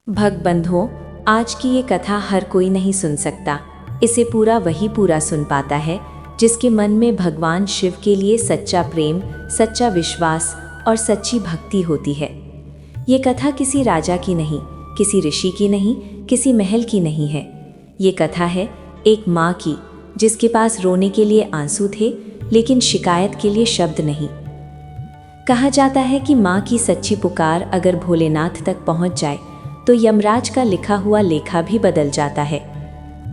भगबंधुओं, आज की ये कथा हर कोई नहीं सुन सकता। इसे पूरा सुन पाता है जिसके मन में भगवान शिव के लिए सच्चा प्रेम, सच्चा विश्वास और सच्ची भक्ति होती है। ये कथा किसी राजा की नहीं, किसी ऋषि की नहीं, किसी महल की नहीं है। ये कथा है एक माँ की, जिसके पास रोने के लिए आंसू थे लेकिन शिकायत के लिए शब्द नहीं। कहा जाता है कि माँ की सच्ची पुकार अगर भोलेनाथ तक पहुँच जाए तो यमराज का लिखा हुआ लेखा भी बदल जाता है।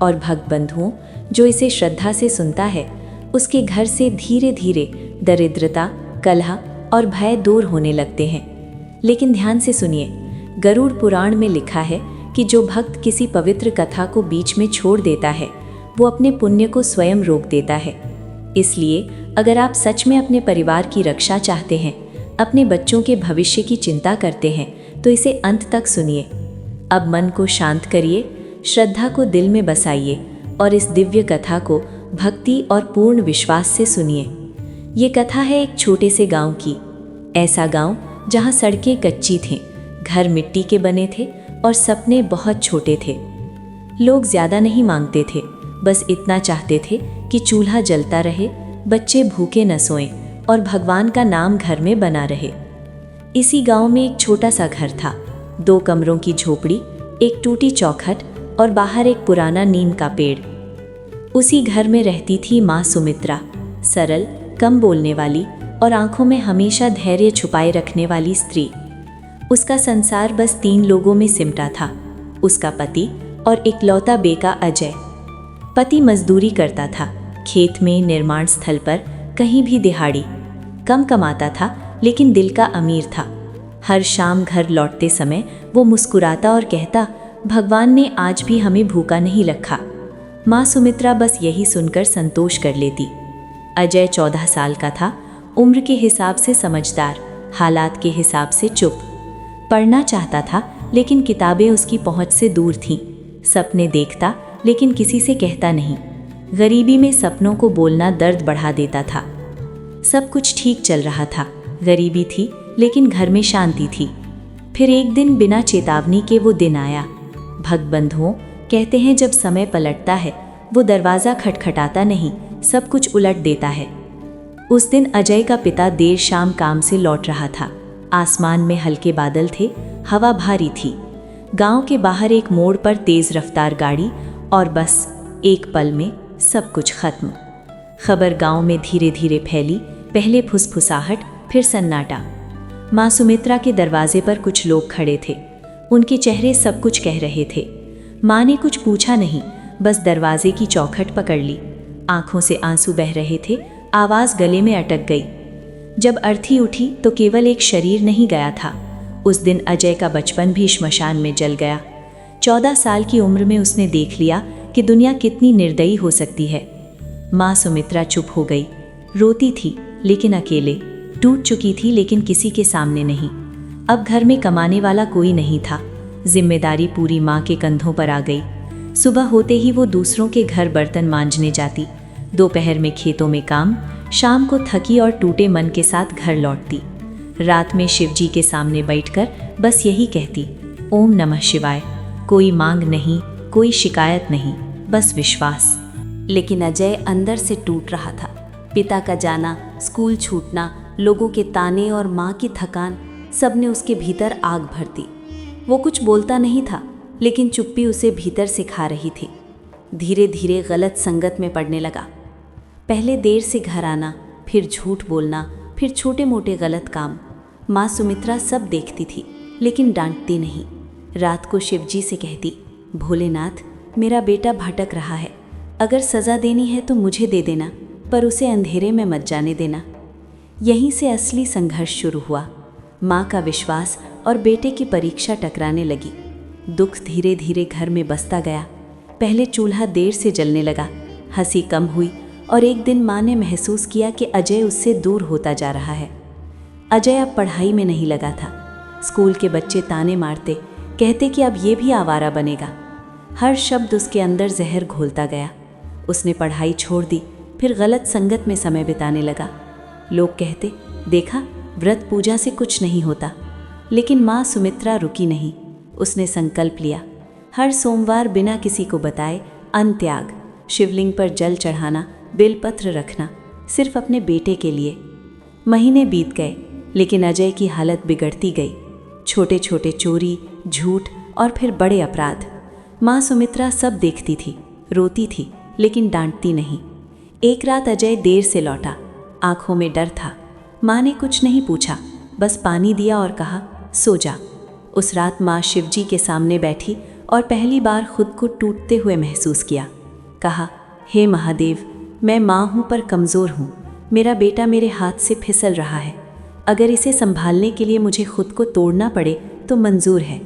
और भगबंधुओं, जो इसे श्रद्धा से सुनता है उसके घर से धीरे धीरे दरिद्रता, कलह और भय दूर होने लगते हैं। लेकिन ध्यान से सुनिए, गरुड़ पुराण में लिखा है कि जो भक्त किसी पवित्र कथा को बीच में छोड़ देता है वो अपने पुण्य को स्वयं रोक देता है। इसलिए अगर आप सच में अपने परिवार की रक्षा चाहते हैं, अपने बच्चों के भविष्य की चिंता करते हैं, तो इसे अंत तक सुनिए। अब मन को शांत करिए, श्रद्धा को दिल में बसाइए और इस दिव्य कथा को भक्ति और पूर्ण विश्वास से सुनिए। ये कथा है एक छोटे से गांव की। ऐसा गांव जहां सड़कें कच्ची थीं, घर मिट्टी के बने थे और सपने बहुत छोटे थे। लोग ज़्यादा नहीं मांगते थे, बस इतना चाहते थे कि चूल्हा जलता रहे, बच्चे भूखे न सोएं और भगवान का नाम घर में बना रहे। इसी गांव में एक छोटा सा घर था, 2 कमरों की झोपड़ी, एक टूटी चौखट और बाहर एक पुराना नीम का पेड़। उसी घर में रहती थी माँ सुमित्रा, सरल, कम बोलने वाली और आंखों में हमेशा धैर्य छुपाए रखने वाली स्त्री। उसका संसार बस 3 लोगों में सिमटा था, उसका पति और इकलौता बेटा अजय। पति मजदूरी करता था, खेत में, निर्माण स्थल पर, कहीं भी दिहाड़ी। कम कमाता था लेकिन दिल का अमीर था। हर शाम घर लौटते समय वो मुस्कुराता और कहता, भगवान ने आज भी हमें भूखा नहीं रखा। माँ सुमित्रा बस यही सुनकर संतोष कर लेती। अजय 14 साल का था, उम्र के हिसाब से समझदार, हालात के हिसाब से चुप। पढ़ना चाहता था लेकिन किताबें उसकी पहुंच से दूर थीं। सपने देखता लेकिन किसी से कहता नहीं। गरीबी में सपनों को बोलना दर्द बढ़ा देता था। सब कुछ ठीक चल रहा था, गरीबी थी लेकिन घर में शांति थी। फिर एक दिन बिना चेतावनी के वो दिन आया। भगबंधुओं, कहते हैं जब समय पलटता है वो दरवाज़ा खटखटाता नहीं, सब कुछ उलट देता है। उस दिन अजय का पिता देर शाम काम से लौट रहा था। आसमान में हल्के बादल थे, हवा भारी थी। गांव के बाहर एक मोड़ पर तेज रफ्तार गाड़ी और बस एक पल में सब कुछ खत्म। खबर गांव में धीरे धीरे फैली, पहले फुसफुसाहट, फिर सन्नाटा। माँ सुमित्रा के दरवाजे पर कुछ लोग खड़े थे, उनके चेहरे सब कुछ कह रहे थे। माँ ने कुछ पूछा नहीं, बस दरवाजे की चौखट पकड़ ली। आंखों से आंसू बह रहे थे, आवाज़ गले में अटक गई। जब अर्थी उठी तो केवल एक शरीर नहीं गया था, उस दिन अजय का बचपन भी श्मशान में जल गया। 14 साल की उम्र में उसने देख लिया कि दुनिया कितनी निर्दयी हो सकती है। माँ सुमित्रा चुप हो गई, रोती थी लेकिन अकेले, टूट चुकी थी लेकिन किसी के सामने नहीं। अब घर में कमाने वाला कोई नहीं था, जिम्मेदारी पूरी माँ के कंधों पर आ गई। सुबह होते ही वो दूसरों के घर बर्तन मांजने जाती, दोपहर में खेतों में काम, शाम को थकी और टूटे मन के साथ घर लौटती। रात में शिवजी के सामने बैठकर बस यही कहती, ओम नमः शिवाय। कोई मांग नहीं, कोई शिकायत नहीं, बस विश्वास। लेकिन अजय अंदर से टूट रहा था। पिता का जाना, स्कूल छूटना, लोगों के ताने और माँ की थकान, सब ने उसके भीतर आग भर दी। वो कुछ बोलता नहीं था लेकिन चुप्पी उसे भीतर से खा रही थी। धीरे धीरे गलत संगत में पड़ने लगा। पहले देर से घर आना, फिर झूठ बोलना, फिर छोटे मोटे गलत काम। माँ सुमित्रा सब देखती थी लेकिन डांटती नहीं। रात को शिवजी से कहती, भोलेनाथ, मेरा बेटा भटक रहा है, अगर सज़ा देनी है तो मुझे दे देना, पर उसे अंधेरे में मत जाने देना। यहीं से असली संघर्ष शुरू हुआ। माँ का विश्वास और बेटे की परीक्षा टकराने लगी। दुख धीरे धीरे घर में बसता गया। पहले चूल्हा देर से जलने लगा, हंसी कम हुई और एक दिन माँ ने महसूस किया कि अजय उससे दूर होता जा रहा है। अजय अब पढ़ाई में नहीं लगा था। स्कूल के बच्चे ताने मारते, कहते कि अब ये भी आवारा बनेगा। हर शब्द उसके अंदर जहर घोलता गया। उसने पढ़ाई छोड़ दी, फिर गलत संगत में समय बिताने लगा। लोग कहते, देखा, व्रत पूजा से कुछ नहीं होता। लेकिन माँ सुमित्रा रुकी नहीं। उसने संकल्प लिया, हर सोमवार बिना किसी को बताए अन्न त्याग, शिवलिंग पर जल चढ़ाना, बेलपत्र रखना, सिर्फ अपने बेटे के लिए। महीने बीत गए, लेकिन अजय की हालत बिगड़ती गई। छोटे छोटे चोरी, झूठ और फिर बड़े अपराध। माँ सुमित्रा सब देखती थी, रोती थी, लेकिन डांटती नहीं। एक रात अजय देर से लौटा, आंखों में डर था। माँ ने कुछ नहीं पूछा, बस पानी दिया और कहा, सो जा। उस रात माँ शिवजी के सामने बैठी और पहली बार खुद को टूटते हुए महसूस किया। कहा, हे महादेव, मैं माँ हूँ पर कमज़ोर हूँ। मेरा बेटा मेरे हाथ से फिसल रहा है। अगर इसे संभालने के लिए मुझे खुद को तोड़ना पड़े तो मंजूर है।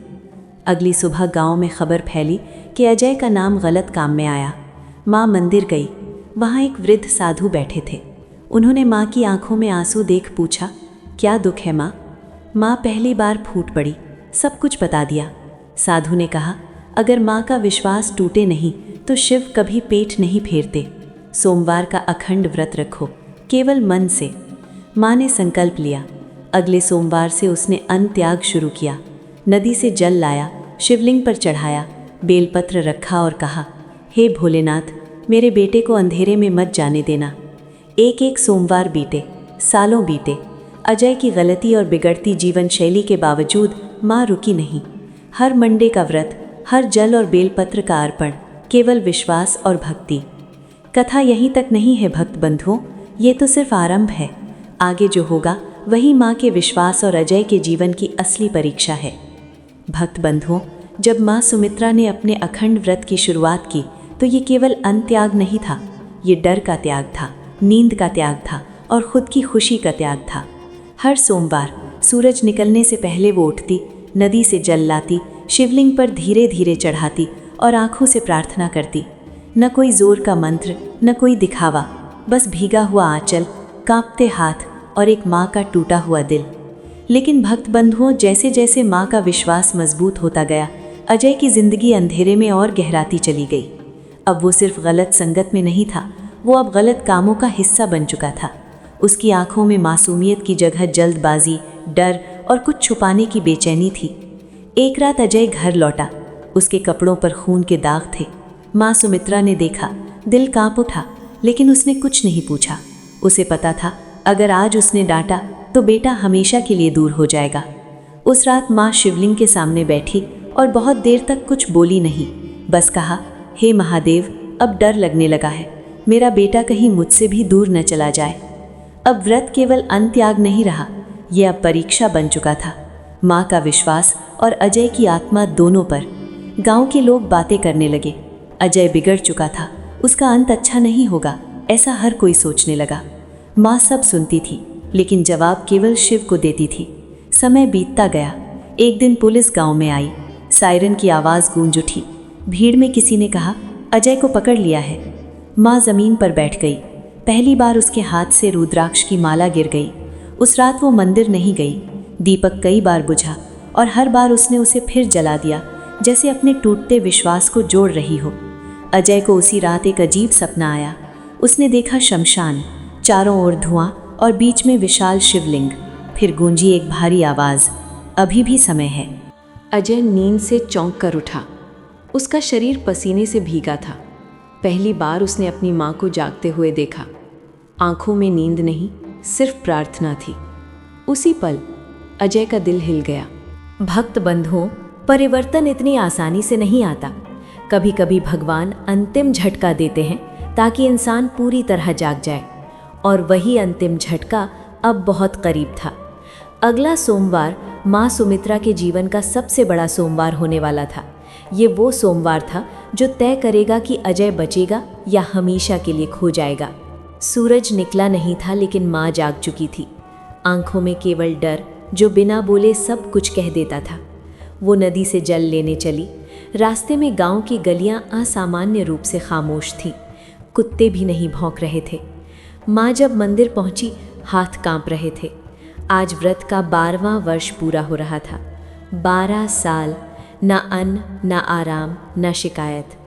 अगली सुबह गांव में खबर फैली कि अजय का नाम गलत काम में आया। माँ मंदिर गई, वहाँ एक वृद्ध साधु बैठे थे। उन्होंने माँ की आंखों में आंसू देख पूछा, क्या दुख है माँ? माँ पहली बार फूट पड़ी, सब कुछ बता दिया। साधु ने कहा, अगर माँ का विश्वास टूटे नहीं तो शिव कभी पेट नहीं फेरते। सोमवार का अखंड व्रत रखो, केवल मन से। माँ ने संकल्प लिया। अगले सोमवार से उसने अन्न त्याग शुरू किया। नदी से जल लाया, शिवलिंग पर चढ़ाया, बेलपत्र रखा और कहा, हे भोलेनाथ, मेरे बेटे को अंधेरे में मत जाने देना। एक एक सोमवार बीते, सालों बीते। अजय की गलती और बिगड़ती जीवन शैली के बावजूद माँ रुकी नहीं। हर मंडे का व्रत, हर जल और बेलपत्र का अर्पण, केवल विश्वास और भक्ति। कथा यहीं तक नहीं है भक्त बंधुओं, ये तो सिर्फ आरंभ है। आगे जो होगा वही माँ के विश्वास और अजय के जीवन की असली परीक्षा है। भक्त बंधुओं, जब माँ सुमित्रा ने अपने अखंड व्रत की शुरुआत की तो ये केवल अन्न त्याग नहीं था, ये डर का त्याग था, नींद का त्याग था और खुद की खुशी का त्याग था। हर सोमवार सूरज निकलने से पहले वो उठती, नदी से जल लाती, शिवलिंग पर धीरे धीरे चढ़ाती और आंखों से प्रार्थना करती। न कोई जोर का मंत्र, न कोई दिखावा, बस भीगा हुआ आंचल, कांपते हाथ और एक माँ का टूटा हुआ दिल। लेकिन भक्त बंधुओं, जैसे जैसे माँ का विश्वास मजबूत होता गया, अजय की जिंदगी अंधेरे में और गहराती चली गई। अब वो सिर्फ गलत संगत में नहीं था, वो अब गलत कामों का हिस्सा बन चुका था। उसकी आंखों में मासूमियत की जगह जल्दबाजी, डर और कुछ छुपाने की बेचैनी थी। एक रात अजय घर लौटा, उसके कपड़ों पर खून के दाग थे। माँ सुमित्रा ने देखा, दिल कांप उठा, लेकिन उसने कुछ नहीं पूछा। उसे पता था, अगर आज उसने डांटा तो बेटा हमेशा के लिए दूर हो जाएगा। उस रात माँ शिवलिंग के सामने बैठी और बहुत देर तक कुछ बोली नहीं, बस कहा, हे महादेव, अब डर लगने लगा है, मेरा बेटा कहीं मुझसे भी दूर न चला जाए। अब व्रत केवल अन्न त्याग नहीं रहा, यह अब परीक्षा बन चुका था, माँ का विश्वास और अजय की आत्मा दोनों पर। गांव के लोग बातें करने लगे, अजय बिगड़ चुका था, उसका अंत अच्छा नहीं होगा, ऐसा हर कोई सोचने लगा। माँ सब सुनती थी, लेकिन जवाब केवल शिव को देती थी। समय बीतता गया। एक दिन पुलिस गांव में आई, सायरन की आवाज़ गूंज उठी। भीड़ में किसी ने कहा, अजय को पकड़ लिया है। माँ ज़मीन पर बैठ गई। पहली बार उसके हाथ से रुद्राक्ष की माला गिर गई। उस रात वो मंदिर नहीं गई। दीपक कई बार बुझा और हर बार उसने उसे फिर जला दिया, जैसे अपने टूटते विश्वास को जोड़ रही हो। अजय को उसी रात एक अजीब सपना आया। उसने देखा शमशान, चारों ओर धुआं और बीच में विशाल शिवलिंग। फिर गूंजी एक भारी आवाज़, अभी भी समय है। अजय नींद से चौंक कर उठा। उसका शरीर पसीने से भीगा था। पहली बार उसने अपनी माँ को जागते हुए देखा। आंखों में नींद नहीं, सिर्फ प्रार्थना थी। उसी पल अजय का दिल हिल गया। भक्त बंधुओं, परिवर्तन इतनी आसानी से नहीं आता। कभी कभी भगवान अंतिम झटका देते हैं ताकि इंसान पूरी तरह जाग जाए, और वही अंतिम झटका अब बहुत करीब था। अगला सोमवार माँ सुमित्रा के जीवन का सबसे बड़ा सोमवार होने वाला था। ये वो सोमवार था जो तय करेगा कि अजय बचेगा या हमेशा के लिए खो जाएगा। सूरज निकला नहीं था, लेकिन माँ जाग चुकी थी। आंखों में केवल डर, जो बिना बोले सब कुछ कह देता था। वो नदी से जल लेने चली। रास्ते में गांव की गलियां असामान्य रूप से खामोश थीं। कुत्ते भी नहीं भौंक रहे थे। माँ जब मंदिर पहुंची, हाथ कांप रहे थे। आज व्रत का 12वां वर्ष पूरा हो रहा था। 12 साल, ना अन्न, ना आराम, ना शिकायत।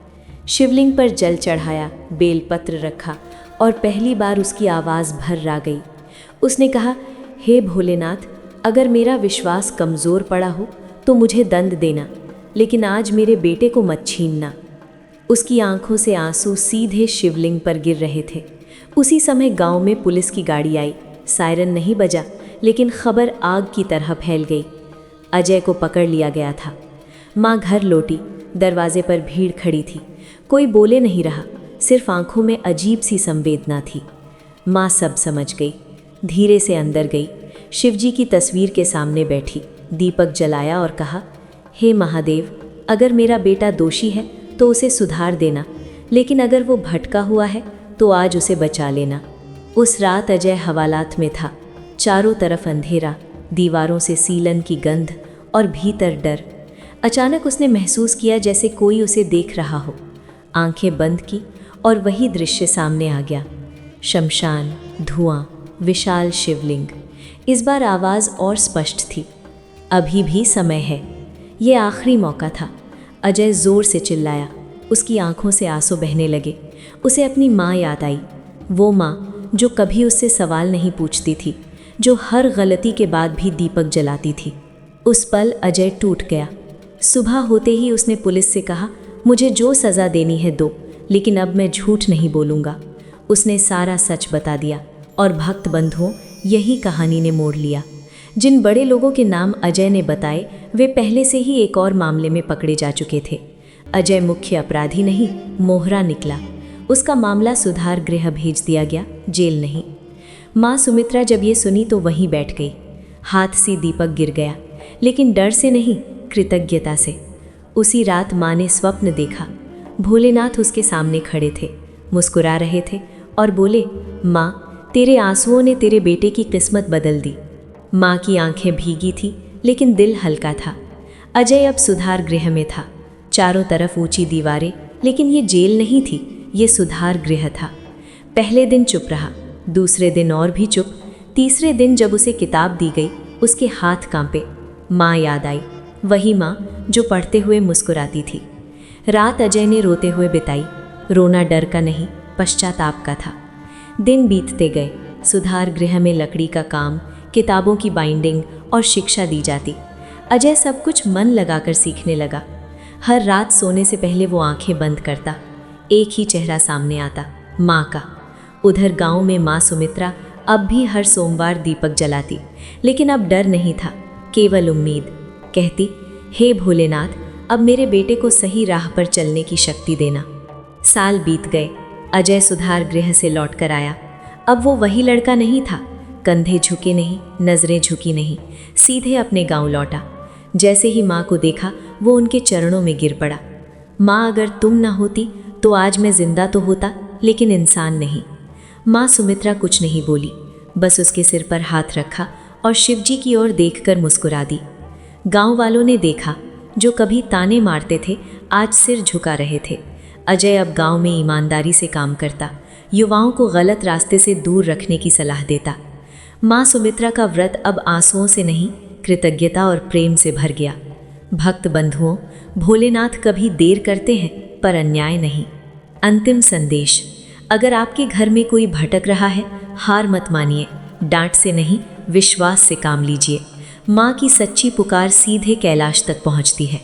शिवलिंग पर जल चढ़ाया, बेलपत्र रखा और पहली बार उसकी आवाज़ भर्रा गई। उसने कहा, हे भोलेनाथ, अगर मेरा विश्वास कमज़ोर पड़ा हो तो मुझे दंड देना, लेकिन आज मेरे बेटे को मत छीनना। उसकी आंखों से आंसू सीधे शिवलिंग पर गिर रहे थे। उसी समय गांव में पुलिस की गाड़ी आई। सायरन नहीं बजा, लेकिन खबर आग की तरह फैल गई। अजय को पकड़ लिया गया था। माँ घर लौटी। दरवाजे पर भीड़ खड़ी थी। कोई बोले नहीं रहा, सिर्फ आंखों में अजीब सी संवेदना थी। माँ सब समझ गई। धीरे से अंदर गई, शिवजी की तस्वीर के सामने बैठी, दीपक जलाया और कहा, हे महादेव, अगर मेरा बेटा दोषी है तो उसे सुधार देना, लेकिन अगर वो भटका हुआ है तो आज उसे बचा लेना। उस रात अजय हवालात में था। चारों तरफ अंधेरा, दीवारों से सीलन की गंध और भीतर डर। अचानक उसने महसूस किया जैसे कोई उसे देख रहा हो। आंखें बंद की और वही दृश्य सामने आ गया। शमशान, धुआं, विशाल शिवलिंग। इस बार आवाज़ और स्पष्ट थी, अभी भी समय है। ये आखिरी मौका था। अजय ज़ोर से चिल्लाया। उसकी आंखों से आंसू बहने लगे। उसे अपनी माँ याद आई, वो माँ जो कभी उससे सवाल नहीं पूछती थी, जो हर गलती के बाद भी दीपक जलाती थी। उस पल अजय टूट गया। सुबह होते ही उसने पुलिस से कहा, मुझे जो सज़ा देनी है दो, लेकिन अब मैं झूठ नहीं बोलूँगा। उसने सारा सच बता दिया और भक्त बंधुओं, यही कहानी ने मोड़ लिया। जिन बड़े लोगों के नाम अजय ने बताए, वे पहले से ही एक और मामले में पकड़े जा चुके थे। अजय मुख्य अपराधी नहीं, मोहरा निकला। उसका मामला सुधार गृह भेज दिया गया, जेल नहीं। माँ सुमित्रा जब ये सुनी तो वहीं बैठ गई। हाथ से दीपक गिर गया, लेकिन डर से नहीं, कृतज्ञता से। उसी रात माँ ने स्वप्न देखा। भोलेनाथ उसके सामने खड़े थे, मुस्कुरा रहे थे और बोले, माँ, तेरे आंसुओं ने तेरे बेटे की किस्मत बदल दी। माँ की आंखें भीगी थी, लेकिन दिल हल्का था। अजय अब सुधार गृह में था। चारों तरफ ऊंची दीवारें, लेकिन ये जेल नहीं थी, ये सुधार गृह था। पहले दिन चुप रहा, दूसरे दिन और भी चुप। तीसरे दिन जब उसे किताब दी गई, उसके हाथ कांपे। माँ याद आई, वही माँ जो पढ़ते हुए मुस्कुराती थी। रात अजय ने रोते हुए बिताई। रोना डर का नहीं, पश्चाताप का था। दिन बीतते गए। सुधार गृह में लकड़ी का काम, किताबों की बाइंडिंग और शिक्षा दी जाती। अजय सब कुछ मन लगाकर सीखने लगा। हर रात सोने से पहले वो आंखें बंद करता। एक ही चेहरा सामने आता, माँ का। उधर गांव में माँ सुमित्रा अब भी हर सोमवार दीपक जलाती, लेकिन अब डर नहीं था, केवल उम्मीद। कहती, हे भोलेनाथ, अब मेरे बेटे को सही राह पर चलने की शक्ति देना। साल बीत गए। अजय सुधार गृह से लौट कर आया। अब वो वही लड़का नहीं था। कंधे झुके नहीं, नज़रें झुकी नहीं, सीधे अपने गांव लौटा। जैसे ही माँ को देखा, वो उनके चरणों में गिर पड़ा। माँ, अगर तुम ना होती तो आज मैं जिंदा तो होता, लेकिन इंसान नहीं। माँ सुमित्रा कुछ नहीं बोली, बस उसके सिर पर हाथ रखा और शिवजी की ओर देखकर मुस्कुरा दी। गांव वालों ने देखा, जो कभी ताने मारते थे आज सिर झुका रहे थे। अजय अब गांव में ईमानदारी से काम करता, युवाओं को गलत रास्ते से दूर रखने की सलाह देता। माँ सुमित्रा का व्रत अब आंसुओं से नहीं, कृतज्ञता और प्रेम से भर गया। भक्त बंधुओं, भोलेनाथ कभी देर करते हैं पर अन्याय नहीं। अंतिम संदेश, अगर आपके घर में कोई भटक रहा है, हार मत मानिए। डांट से नहीं, विश्वास से काम लीजिए। माँ की सच्ची पुकार सीधे कैलाश तक पहुँचती है।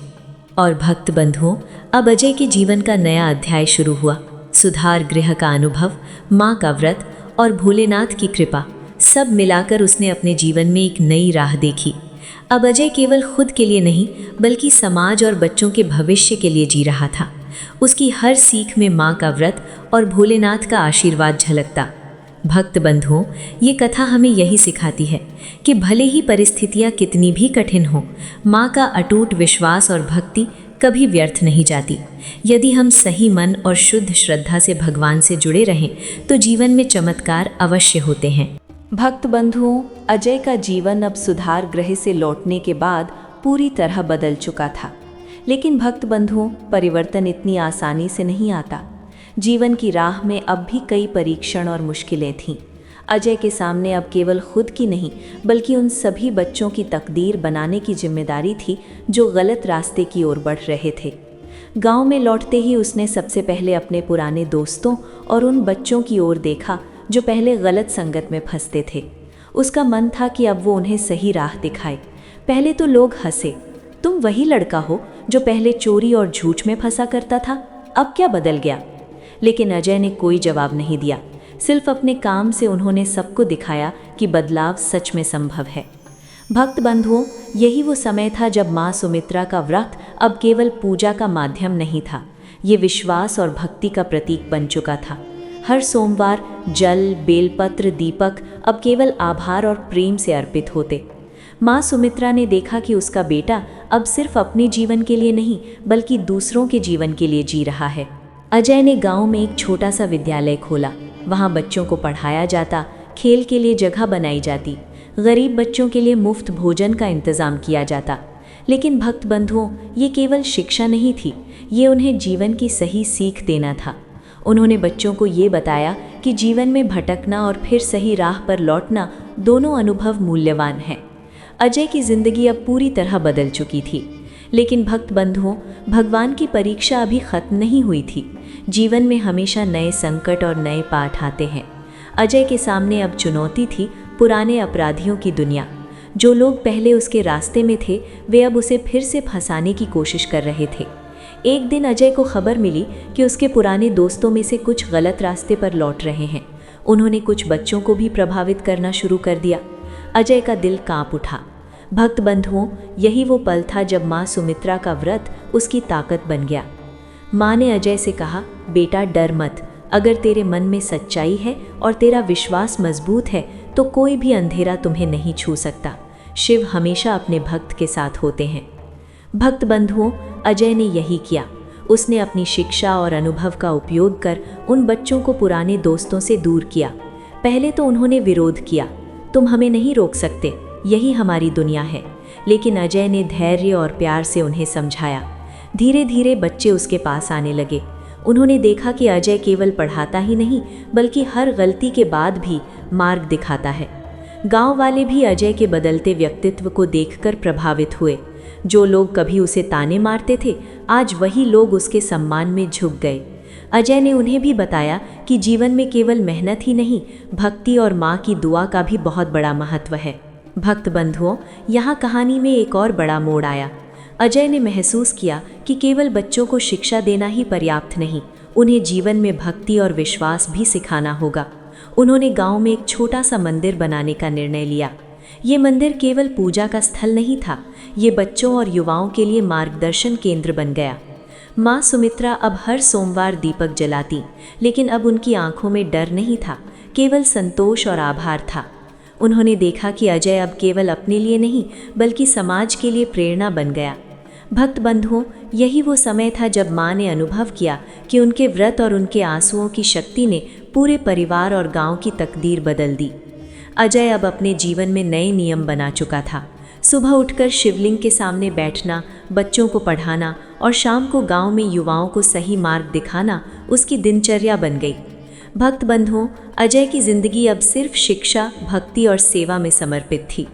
और भक्त बंधुओं, अब अजय के जीवन का नया अध्याय शुरू हुआ। सुधार गृह का अनुभव, माँ का व्रत और भोलेनाथ की कृपा, सब मिलाकर उसने अपने जीवन में एक नई राह देखी। अब अजय केवल खुद के लिए नहीं, बल्कि समाज और बच्चों के भविष्य के लिए जी रहा था। उसकी हर सीख में माँ का व्रत और भोलेनाथ का आशीर्वाद झलकता। भक्त बंधुओं, ये कथा हमें यही सिखाती है कि भले ही परिस्थितियाँ कितनी भी कठिन हों, माँ का अटूट विश्वास और भक्ति कभी व्यर्थ नहीं जाती। यदि हम सही मन और शुद्ध श्रद्धा से भगवान से जुड़े रहें, तो जीवन में चमत्कार अवश्य होते हैं। भक्त बंधुओं, अजय का जीवन अब सुधार गृह से लौटने के बाद पूरी तरह बदल चुका था। लेकिन भक्त बंधुओं, परिवर्तन इतनी आसानी से नहीं आता। जीवन की राह में अब भी कई परीक्षण और मुश्किलें थीं। अजय के सामने अब केवल खुद की नहीं, बल्कि उन सभी बच्चों की तकदीर बनाने की जिम्मेदारी थी जो गलत रास्ते की ओर बढ़ रहे थे। गांव में लौटते ही उसने सबसे पहले अपने पुराने दोस्तों और उन बच्चों की ओर देखा जो पहले गलत संगत में फंसते थे। उसका मन था कि अब वो उन्हें सही राह दिखाए। पहले तो लोग हंसे, तुम वही लड़का हो जो पहले चोरी और झूठ में फंसा करता था, अब क्या बदल गया? लेकिन अजय ने कोई जवाब नहीं दिया। सिर्फ अपने काम से उन्होंने सबको दिखाया कि बदलाव सच में संभव है। भक्त बंधुओं, यही वो समय था जब माँ सुमित्रा का व्रत अब केवल पूजा का माध्यम नहीं था, ये विश्वास और भक्ति का प्रतीक बन चुका था। हर सोमवार जल, बेलपत्र, दीपक अब केवल आभार और प्रेम से अर्पित होते। माँ सुमित्रा ने देखा कि उसका बेटा अब सिर्फ अपने जीवन के लिए नहीं बल्कि दूसरों के जीवन के लिए जी रहा है। अजय ने गांव में एक छोटा सा विद्यालय खोला। वहाँ बच्चों को पढ़ाया जाता, खेल के लिए जगह बनाई जाती, गरीब बच्चों के लिए मुफ्त भोजन का इंतज़ाम किया जाता। लेकिन भक्त बंधुओं, ये केवल शिक्षा नहीं थी, ये उन्हें जीवन की सही सीख देना था। उन्होंने बच्चों को ये बताया कि जीवन में भटकना और फिर सही राह पर लौटना दोनों अनुभव मूल्यवान हैं। अजय की जिंदगी अब पूरी तरह बदल चुकी थी। लेकिन भक्त बंधुओं, भगवान की परीक्षा अभी खत्म नहीं हुई थी। जीवन में हमेशा नए संकट और नए पाठ आते हैं। अजय के सामने अब चुनौती थी पुराने अपराधियों की दुनिया। जो लोग पहले उसके रास्ते में थे, वे अब उसे फिर से फंसाने की कोशिश कर रहे थे। एक दिन अजय को खबर मिली कि उसके पुराने दोस्तों में से कुछ गलत रास्ते पर लौट रहे हैं। उन्होंने कुछ बच्चों को भी प्रभावित करना शुरू कर दिया। अजय का दिल कांप उठा। भक्त बंधुओं, यही वो पल था जब माँ सुमित्रा का व्रत उसकी ताकत बन गया। माँ ने अजय से कहा, बेटा डर मत, अगर तेरे मन में सच्चाई है और तेरा विश्वास मजबूत है तो कोई भी अंधेरा तुम्हें नहीं छू सकता। शिव हमेशा अपने भक्त के साथ होते हैं। भक्त बंधुओं, अजय ने यही किया। उसने अपनी शिक्षा और अनुभव का उपयोग कर उन बच्चों को पुराने दोस्तों से दूर किया। पहले तो उन्होंने विरोध किया, तुम हमें नहीं रोक सकते, यही हमारी दुनिया है। लेकिन अजय ने धैर्य और प्यार से उन्हें समझाया। धीरे धीरे बच्चे उसके पास आने लगे। उन्होंने देखा कि अजय केवल पढ़ाता ही नहीं बल्कि हर गलती के बाद भी मार्ग दिखाता है। गांव वाले भी अजय के बदलते व्यक्तित्व को देखकर प्रभावित हुए। जो लोग कभी उसे ताने मारते थे, आज वही लोग उसके सम्मान में झुक गए। अजय ने उन्हें भी बताया कि जीवन में केवल मेहनत ही नहीं, भक्ति और माँ की दुआ का भी बहुत बड़ा महत्व है। भक्त बंधुओं, यहाँ कहानी में एक और बड़ा मोड़ आया। अजय ने महसूस किया कि केवल बच्चों को शिक्षा देना ही पर्याप्त नहीं, उन्हें जीवन में भक्ति और विश्वास भी सिखाना होगा। उन्होंने गांव में एक छोटा सा मंदिर बनाने का निर्णय लिया। ये मंदिर केवल पूजा का स्थल नहीं था, ये बच्चों और युवाओं के लिए मार्गदर्शन केंद्र बन गया। माँ सुमित्रा अब हर सोमवार दीपक जलाती, लेकिन अब उनकी आंखों में डर नहीं था, केवल संतोष और आभार था। उन्होंने देखा कि अजय अब केवल अपने लिए नहीं बल्कि समाज के लिए प्रेरणा बन गया। भक्त बंधुओं, यही वो समय था जब माँ ने अनुभव किया कि उनके व्रत और उनके आंसुओं की शक्ति ने पूरे परिवार और गांव की तकदीर बदल दी। अजय अब अपने जीवन में नए नियम बना चुका था। सुबह उठकर शिवलिंग के सामने बैठना, बच्चों को पढ़ाना और शाम को गांव में युवाओं को सही मार्ग दिखाना उसकी दिनचर्या बन गई। भक्त बंधुओं, अजय की जिंदगी अब सिर्फ शिक्षा, भक्ति और सेवा में समर्पित थी।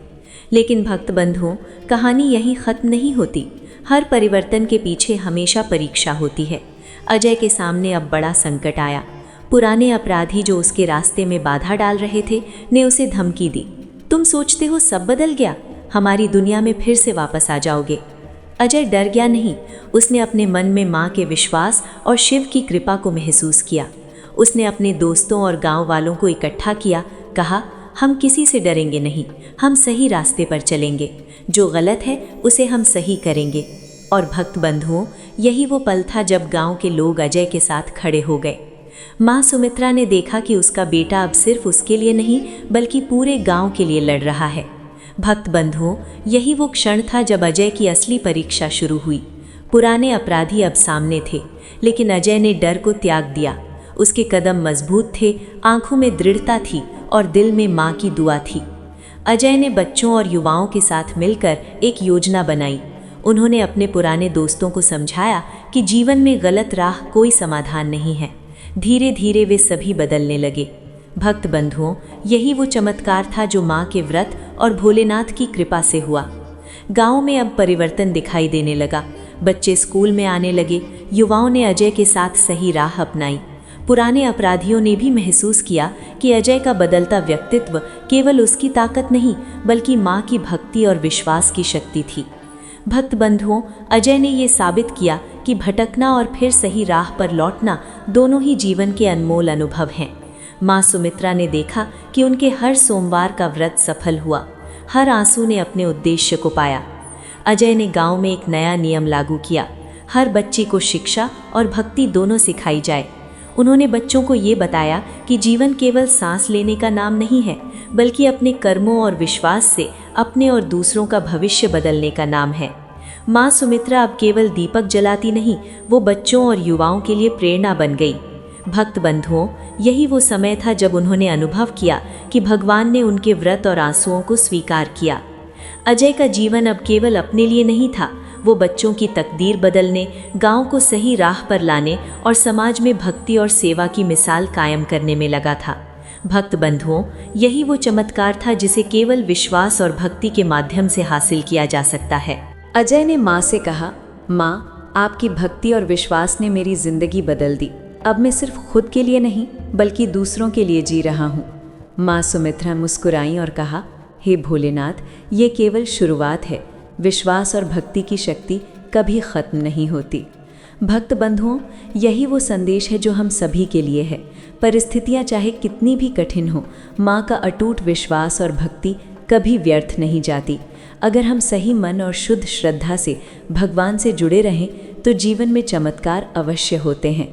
लेकिन भक्त बंधुओं, कहानी यहीं खत्म नहीं होती। हर परिवर्तन के पीछे हमेशा परीक्षा होती है। अजय के सामने अब बड़ा संकट आया। पुराने अपराधी जो उसके रास्ते में बाधा डाल रहे थे ने उसे धमकी दी, तुम सोचते हो सब बदल गया, हमारी दुनिया में फिर से वापस आ जाओगे। अजय डर गया नहीं, उसने अपने मन में माँ के विश्वास और शिव की कृपा को महसूस किया। उसने अपने दोस्तों और गांव वालों को इकट्ठा किया, कहा, हम किसी से डरेंगे नहीं, हम सही रास्ते पर चलेंगे, जो गलत है उसे हम सही करेंगे। और भक्त बंधुओं, यही वो पल था जब गांव के लोग अजय के साथ खड़े हो गए। माँ सुमित्रा ने देखा कि उसका बेटा अब सिर्फ उसके लिए नहीं बल्कि पूरे गांव के लिए लड़ रहा है। भक्त बंधुओं, यही वो क्षण था जब अजय की असली परीक्षा शुरू हुई। पुराने अपराधी अब सामने थे, लेकिन अजय ने डर को त्याग दिया। उसके कदम मजबूत थे, आंखों में दृढ़ता थी और दिल में माँ की दुआ थी। अजय ने बच्चों और युवाओं के साथ मिलकर एक योजना बनाई। उन्होंने अपने पुराने दोस्तों को समझाया कि जीवन में गलत राह कोई समाधान नहीं है। धीरे धीरे वे सभी बदलने लगे। भक्त बंधुओं, यही वो चमत्कार था जो माँ के व्रत और भोलेनाथ की कृपा से हुआ। गांव में अब परिवर्तन दिखाई देने लगा। बच्चे स्कूल में आने लगे, युवाओं ने अजय के साथ सही राह अपनाई। पुराने अपराधियों ने भी महसूस किया कि अजय का बदलता व्यक्तित्व केवल उसकी ताकत नहीं बल्कि माँ की भक्ति और विश्वास की शक्ति थी। भक्त बंधुओं, अजय ने ये साबित किया कि भटकना और फिर सही राह पर लौटना दोनों ही जीवन के अनमोल अनुभव हैं। माँ सुमित्रा ने देखा कि उनके हर सोमवार का व्रत सफल हुआ, हर आंसू ने अपने उद्देश्य को पाया। अजय ने गांव में एक नया नियम लागू किया, हर बच्चे को शिक्षा और भक्ति दोनों सिखाई जाए। उन्होंने बच्चों को ये बताया कि जीवन केवल सांस लेने का नाम नहीं है, बल्कि अपने कर्मों और विश्वास से अपने और दूसरों का भविष्य बदलने का नाम है। माँ सुमित्रा अब केवल दीपक जलाती नहीं, वो बच्चों और युवाओं के लिए प्रेरणा बन गई। भक्त बंधुओं, यही वो समय था जब उन्होंने अनुभव किया कि भगवान ने उनके व्रत और आंसुओं को स्वीकार किया। अजय का जीवन अब केवल अपने लिए नहीं था, वो बच्चों की तकदीर बदलने, गांव को सही राह पर लाने और समाज में भक्ति और सेवा की मिसाल कायम करने में लगा था। भक्त बंधुओं, यही वो चमत्कार था जिसे केवल विश्वास और भक्ति के माध्यम से हासिल किया जा सकता है। अजय ने माँ से कहा, माँ, आपकी भक्ति और विश्वास ने मेरी जिंदगी बदल दी। अब मैं सिर्फ खुद के लिए नहीं, बल्कि दूसरों के लिए जी रहा हूँ। माँ सुमित्रा मुस्कुराईं और कहा, हे भोलेनाथ, ये केवल शुरुआत है। विश्वास और भक्ति की शक्ति कभी खत्म नहीं होती। भक्त बंधुओं, यही वो संदेश है जो हम सभी के लिए है। परिस्थितियाँ चाहे कितनी भी कठिन हो, माँ का अटूट विश्वास और भक्ति कभी व्यर्थ नहीं जाती। अगर हम सही मन और शुद्ध श्रद्धा से भगवान से जुड़े रहें तो जीवन में चमत्कार अवश्य होते हैं।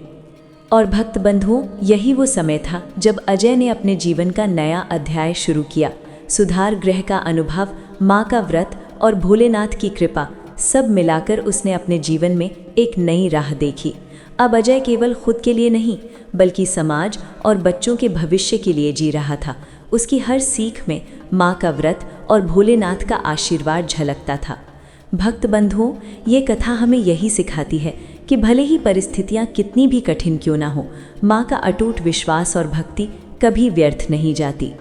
और भक्त बंधुओं, यही वो समय था जब अजय ने अपने जीवन का नया अध्याय शुरू किया। सुधार गृह का अनुभव, माँ का व्रत और भोलेनाथ की कृपा, सब मिलाकर उसने अपने जीवन में एक नई राह देखी। अब अजय केवल खुद के लिए नहीं, बल्कि समाज और बच्चों के भविष्य के लिए जी रहा था। उसकी हर सीख में माँ का व्रत और भोलेनाथ का आशीर्वाद झलकता था। भक्त बंधुओं, ये कथा हमें यही सिखाती है कि भले ही परिस्थितियाँ कितनी भी कठिन क्यों ना हो, माँ का अटूट विश्वास और भक्ति कभी व्यर्थ नहीं जाती।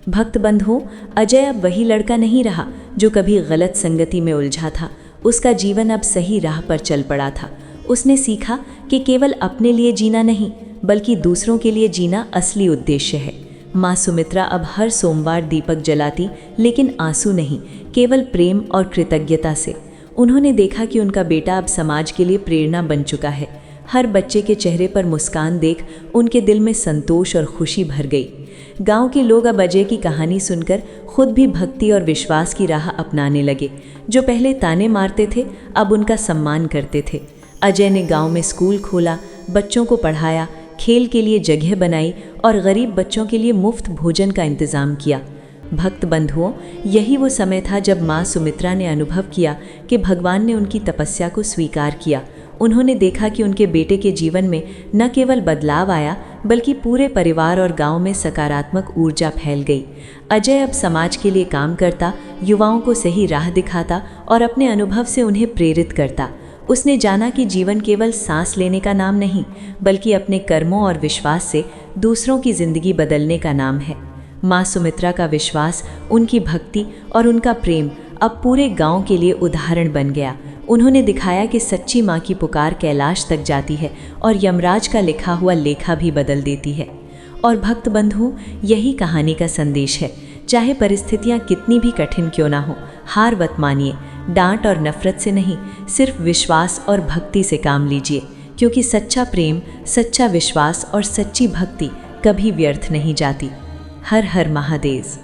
भक्त बंधुओं, अजय अब वही लड़का नहीं रहा जो कभी गलत संगति में उलझा था। उसका जीवन अब सही राह पर चल पड़ा था। उसने सीखा कि केवल अपने लिए जीना नहीं, बल्कि दूसरों के लिए जीना असली उद्देश्य है। माँ सुमित्रा अब हर सोमवार दीपक जलाती, लेकिन आंसू नहीं, केवल प्रेम और कृतज्ञता से। उन्होंने देखा कि उनका बेटा अब समाज के लिए प्रेरणा बन चुका है। हर बच्चे के चेहरे पर मुस्कान देख उनके दिल में संतोष और खुशी भर गई। गांव के लोग अब अजय की कहानी सुनकर खुद भी भक्ति और विश्वास की राह अपनाने लगे। जो पहले ताने मारते थे, अब उनका सम्मान करते थे। अजय ने गांव में स्कूल खोला, बच्चों को पढ़ाया, खेल के लिए जगह बनाई और गरीब बच्चों के लिए मुफ्त भोजन का इंतज़ाम किया। भक्त बंधुओं, यही वो समय था जब माँ सुमित्रा ने अनुभव किया कि भगवान ने उनकी तपस्या को स्वीकार किया। उन्होंने देखा कि उनके बेटे के जीवन में न केवल बदलाव आया, बल्कि पूरे परिवार और गांव में सकारात्मक ऊर्जा फैल गई। अजय अब समाज के लिए काम करता, युवाओं को सही राह दिखाता और अपने अनुभव से उन्हें प्रेरित करता। उसने जाना कि जीवन केवल सांस लेने का नाम नहीं, बल्कि अपने कर्मों और विश्वास से दूसरों की जिंदगी बदलने का नाम है। माँ सुमित्रा का विश्वास, उनकी भक्ति और उनका प्रेम अब पूरे गांव के लिए उदाहरण बन गया। उन्होंने दिखाया कि सच्ची माँ की पुकार कैलाश तक जाती है और यमराज का लिखा हुआ लेखा भी बदल देती है। और भक्त बंधु, यही कहानी का संदेश है। चाहे परिस्थितियाँ कितनी भी कठिन क्यों ना हो, हार मत मानिए। डांट और नफरत से नहीं, सिर्फ विश्वास और भक्ति से काम लीजिए, क्योंकि सच्चा प्रेम, सच्चा विश्वास और सच्ची भक्ति कभी व्यर्थ नहीं जाती। हर हर महादेव।